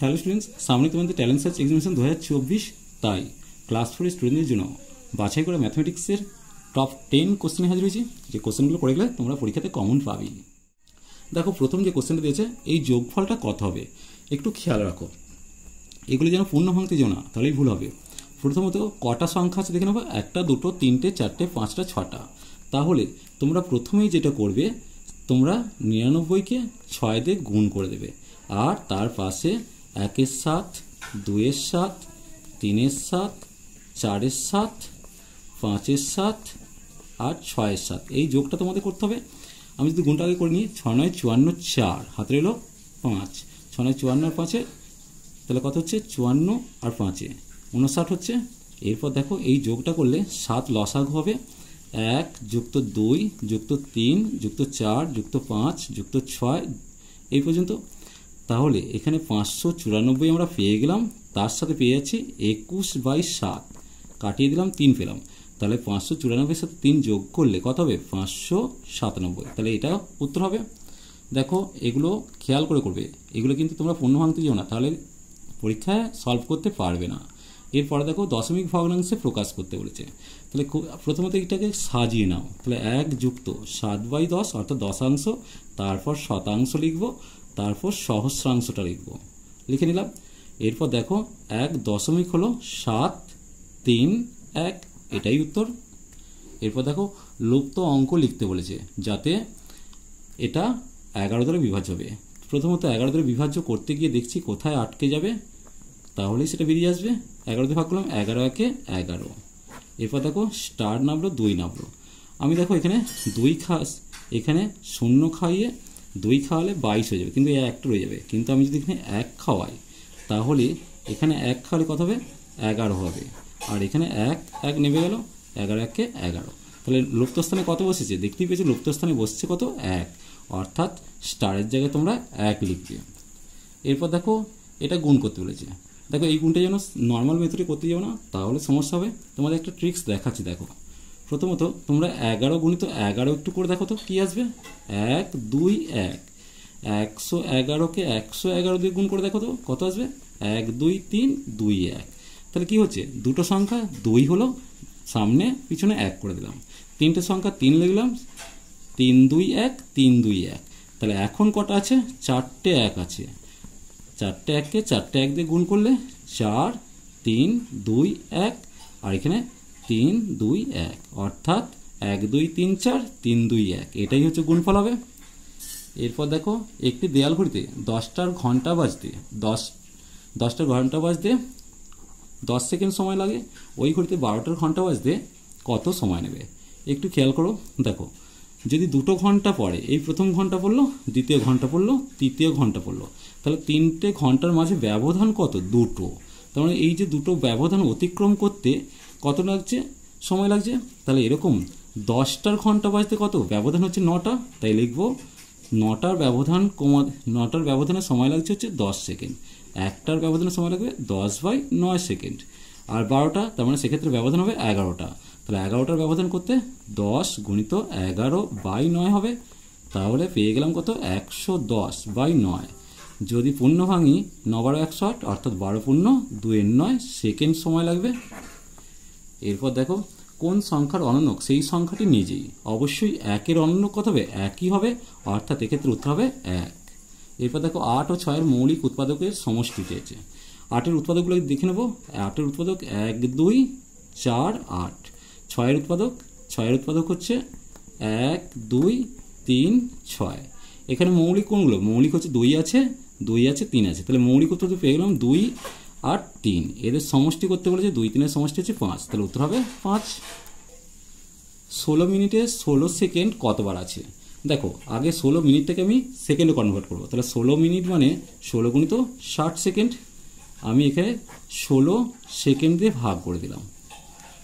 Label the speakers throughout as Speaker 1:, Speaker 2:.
Speaker 1: Hello students, সামনে তোমাদের talent search examination 2024, তাই ক্লাস 4 স্টুডেন্টদের জন্য বাছাই করে ম্যাথমেটিক্সের টপ 10 কোশ্চেন হাজির হয়েছি। যে কোশ্চেনগুলো করে গেলে তোমরা পরীক্ষাতে কমন পাবে। দেখো, প্রথম যে কোশ্চেনটা দিয়েছে, এই যোগফলটা কত হবে একটু খেয়াল রাখো, এগুলি যেন পূর্ণভঙ্গি যেও না, তাহলেই ভুল হবে। প্রথমত কটা সংখ্যা আছে দেখে নেবো, 1, 2, 3, 4, 5, 6টা। তাহলে তোমরা প্রথমেই যেটা করবে, তোমরা 99কে 6 দিয়ে গুণ করে দেবে, আর তার পাশে 1-এর 7, 2-এর 7, 3-এর 7, 4-এর 7, 5-এর 7 আর 6-এর 7, এই যোগটা তোমাদের করতে হবে। আমি যদি গুণটা আগে করে নিই, 6 9 54, 4 হাতে এলো 5, 6 9 54 আর 5-এ তাহলে কত হচ্ছে, 54 আর 5-এ 59 হচ্ছে। এরপর দেখো, এই যোগটা করলে 7 লসাগু হবে, 1 যুক্ত 2 যুক্ত 3 যুক্ত 4 যুক্ত 5 যুক্ত 6 এই পর্যন্ত। তাহলে এখানে 594 আমরা পেয়ে গেলাম, তার সাথে পেয়ে যাচ্ছি 21/7, কাটিয়ে দিলাম 3 পেলাম। তাহলে 594-এর সাথে 3 যোগ করলে কত হবে, 597। তাহলে এটা উত্তর হবে। দেখো, এগুলো খেয়াল করে করবে, এগুলো কিন্তু তোমরা পূর্ণভঙ্গি যেও না, তাহলে পরীক্ষায় সলভ করতে পারবে না। এরপরে দেখো, দশমিক ভগ্নাংশে প্রকাশ করতে বলেছে। তাহলে প্রথমত এটাকে সাজিয়ে নাও। তাহলে 1 যুক্ত 7/10 অর্থাৎ দশাংশ, তারপর শতাংশ লিখবো, তারপর সহস্রাংশটা লিখবো, লিখে নিলাম। এরপর দেখো, 1 দশমিক হলো 731, এটাই উত্তর। এরপর দেখো, লুপ্ত অঙ্ক লিখতে বলেছে, যাতে এটা 11 দ্বারা বিভাজ্য হবে। প্রথমত 11 দ্বারা বিভাজ্য করতে গিয়ে দেখছি কোথায় আটকে যাবে, তাহলেই সেটা বেরিয়ে আসবে। 11 দিয়ে ভাগ করলাম, 11 একে 11। এরপর দেখো, স্টার নামলো, 2 নামলো। আমি দেখো এখানে 2 এখানে 0 খাইয়ে 2 খাওয়ালে 22 হয়ে যাবে, কিন্তু এই একটা রয়ে যাবে। কিন্তু আমি যদি এখানে 1 খাওয়াই, তাহলে এখানে 1 খাওয়ালে কত হবে, 11 হবে। আর এখানে 1 নেমে গেল, 11 একে 11। তাহলে লুপ্তস্থানে কত বসেছে, দেখতেই পেয়েছো লুপ্তস্থানে বসছে কত, 1, অর্থাৎ স্টারের জায়গায় তোমরা 1 লিখবে। এরপর দেখো, এটা গুণ করতে বলেছে। দেখো, এই গুণটা যেন নর্মাল মেথডে করতে যাও না, তাহলে সমস্যা হবে। তোমাদের একটা ট্রিক্স দেখাচ্ছি। দেখো, প্রথমত তোমরা 11 গুণিত 11 একটু করে দেখো তো কি আসবে, 1 2 1। 111কে 111 দিয়ে গুণ করে দেখো তো কত আসবে, 1 2 3 2 1। তাহলে কি হচ্ছে, দুটো সংখ্যা 2 হলো, সামনে পিছনে 1 করে দিলাম। 3টে সংখ্যা 3 লিখলাম, 3 2 1 3 2 1। তাহলে এখন কটা আছে, 4টে 1 আছে। 4টে 1কে 4টে 1 দিয়ে গুণ করলে 4 3 2 1, আর এখানে 3 2 1, অর্থাৎ 1 2 3 4 3 2 1, এটাই হচ্ছে গুণফল হবে। এরপর দেখো, একটি দেয়াল ঘড়িতে 10টার ঘন্টা বাজতে 10টার ঘন্টা বাজতে 10 সেকেন্ড সময় লাগে, ওই ঘড়িতে 12টার ঘন্টা বাজতে কত সময় নেবে একটু খেয়াল করো। দেখো, যদি দুটো ঘন্টা পড়ে, এই প্রথম ঘন্টা পড়লো, দ্বিতীয় ঘন্টা পড়লো, তৃতীয় ঘন্টা পড়লো, তাহলে 3টে ঘন্টার মাঝে ব্যবধান কত, 2টো। তার মানে এই যে দুটো ব্যবধান অতিক্রম করতে কত লাগছে, সময় লাগছে। তাহলে এরকম 10টার ঘন্টা বাজতে কত ব্যবধান হচ্ছে, 9টা, তাই লিখবো 9টার ব্যবধানের সময় লাগছে হচ্ছে 10 সেকেন্ড। 1টার ব্যবধানের সময় লাগবে 10/9 সেকেন্ড। আর 12টা, তার মানে সেক্ষেত্রে ব্যবধান হবে 11টা। তাহলে 11টার ব্যবধান করতে 10 গুণিত 11/9 হবে। তাহলে পেয়ে গেলাম কত, 110/9। যদি পূর্ণ ভাঙি, 9 12 108, অর্থাৎ 12 পূর্ণ 2 9 সেকেন্ড সময় লাগবে। এরপর দেখো, কোন সংখ্যার অনন্যক সেই সংখ্যাটি নিজেই, অবশ্যই 1-এর অনন্যক কত হবে, 1ই হবে, অর্থাৎ এক্ষেত্রে উত্তর হবে 1। এরপর দেখো, 8 ও 6-এর মৌলিক উৎপাদকের সমষ্টি চেয়েছে। 8-এর উৎপাদকগুলো দেখে নেবো। 8-এর উৎপাদক 1 2 4 8। 6-এর উৎপাদক হচ্ছে 1 2 3 6। এখানে মৌলিক কোনগুলো, মৌলিক হচ্ছে 2 আছে 3 আছে। তাহলে মৌলিক উৎপাদক পেয়ে গেলাম 2 আর 3, এদের সমষ্টি করতে বলেছে, 2 3-এর সমষ্টি হচ্ছে 5, তাহলে উত্তর হবে 5। 16 মিনিটে 16 সেকেন্ড কতবার আছে। দেখো, আগে 16 মিনিটটাকে আমি সেকেন্ডে কনভার্ট করবো। তাহলে 16 মিনিট মানে 16 গুণিত 60 সেকেন্ড। আমি এখানে 16 সেকেন্ড দিয়ে ভাগ করে দিলাম,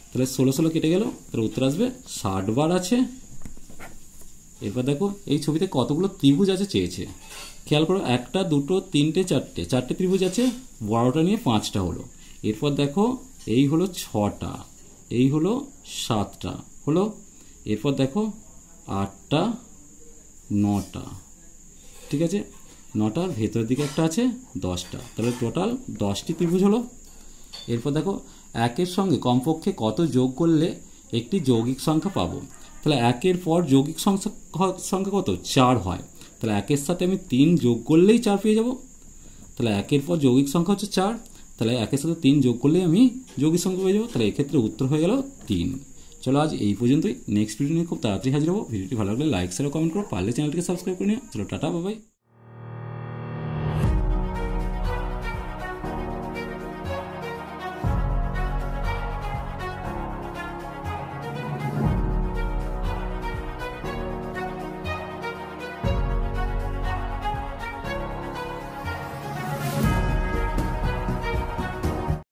Speaker 1: তাহলে 16 কেটে গেল, তাহলে উত্তর আসবে 60 বার আছে। এরপর দেখো, এই ছবিতে কতগুলো ত্রিভুজ আছে চেয়েছে। খেয়াল করো, 1টা 2টো 3টে 4টে ত্রিভুজ আছে, 12টা নিয়ে 5টা হলো। এরপর দেখো, এই হলো 6টা, এই হলো 7টা হলো। এরপর দেখো, 8টা 9টা, ঠিক আছে। 9টার ভেতরের দিকে একটা আছে 10টা, তাহলে টোটাল 10টি ত্রিভুজ হলো। এরপর দেখো একের সঙ্গে কমপক্ষে কত যোগ করলে একটি যৌগিক সংখ্যা পাবো। তাহলে একের পর যৌগিক সংখ্যা কত? 4 হয়। তাহলে একের সাথে আমি 3 যোগ করলেই 4 পেয়ে যাব। তাহলে একের পর যৌগিক সংখ্যা হচ্ছে 4, তাহলে একের সাথে 3 যোগ করলেই আমি যৌগিক সংখ্যা পেয়ে যাবো। তাহলে এক্ষেত্রে উত্তর হয়ে গেল 3। চলো আজ এই পর্যন্তই। নেক্সট ভিডিও নিয়ে খুব তাড়াতাড়ি হাজির হবো। ভিডিওটি ভালো লাগলে লাইক শেয়ার কমেন্ট করো, পারলে চ্যানেলটিকে সাবস্ক্রাইব করে নিও। চলো টাটা, বাই বাই।